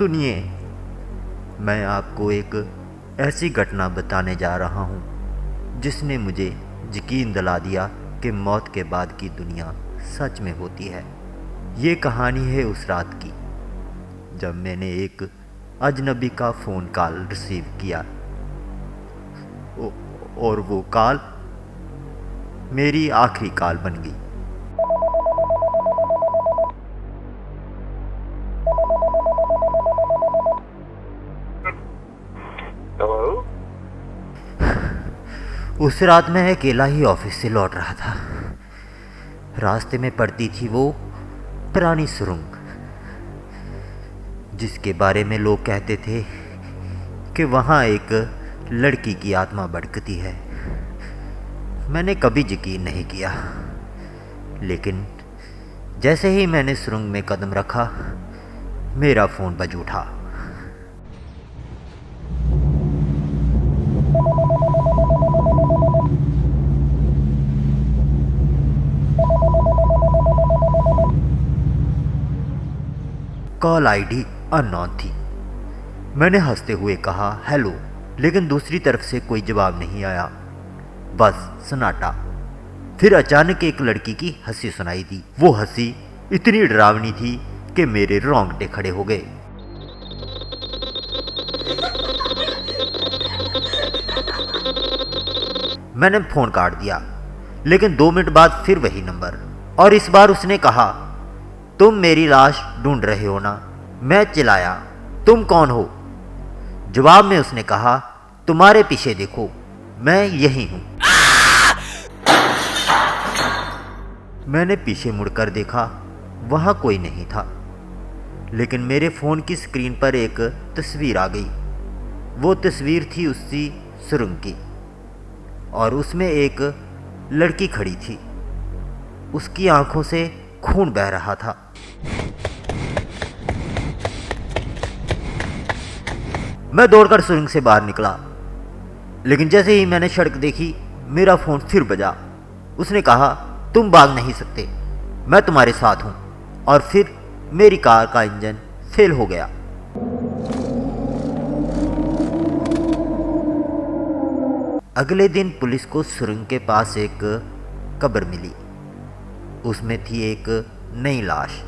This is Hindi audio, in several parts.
सुनिए, मैं आपको एक ऐसी घटना बताने जा रहा हूँ जिसने मुझे यकीन दिला दिया कि मौत के बाद की दुनिया सच में होती है। ये कहानी है उस रात की जब मैंने एक अजनबी का फ़ोन कॉल रिसीव किया और वो कॉल मेरी आखिरी कॉल बन गई। हेलो। उस रात मैं अकेला ही ऑफिस से लौट रहा था। रास्ते में पड़ती थी वो पुरानी सुरंग जिसके बारे में लोग कहते थे कि वहाँ एक लड़की की आत्मा भटकती है। मैंने कभी यकीन नहीं किया, लेकिन जैसे ही मैंने सुरंग में कदम रखा मेरा फ़ोन बज उठा। कॉल आईडी अननोन थी। मैंने हंसते हुए कहा हेलो, लेकिन दूसरी तरफ से कोई जवाब नहीं आया, बस सन्नाटा। फिर अचानक एक लड़की की हंसी सुनाई दी। वो हंसी इतनी डरावनी थी कि मेरे रोंगटे खड़े हो गए। मैंने फोन काट दिया, लेकिन 2 मिनट बाद फिर वही नंबर, और इस बार उसने कहा तुम मेरी लाश ढूंढ रहे हो ना? मैं चिल्लाया तुम कौन हो? जवाब में उसने कहा तुम्हारे पीछे देखो, मैं यही हूं। मैंने पीछे मुड़कर देखा, वहां कोई नहीं था, लेकिन मेरे फोन की स्क्रीन पर एक तस्वीर आ गई। वो तस्वीर थी उसी सुरंग की, और उसमें एक लड़की खड़ी थी। उसकी आंखों से खून बह रहा था। मैं दौड़कर सुरंग से बाहर निकला, लेकिन जैसे ही मैंने सड़क देखी मेरा फोन फिर बजा। उसने कहा तुम भाग नहीं सकते, मैं तुम्हारे साथ हूं। और फिर मेरी कार का इंजन फेल हो गया। अगले दिन पुलिस को सुरंग के पास एक कब्र मिली। उसमें थी एक नई लाश,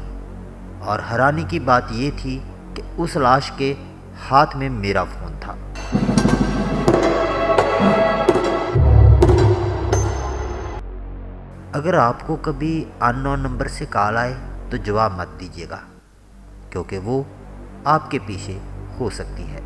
और हैरानी की बात यह थी कि उस लाश के हाथ में मेरा फोन था। अगर आपको कभी अननोन नंबर से कॉल आए तो जवाब मत दीजिएगा, क्योंकि वो आपके पीछे हो सकती है।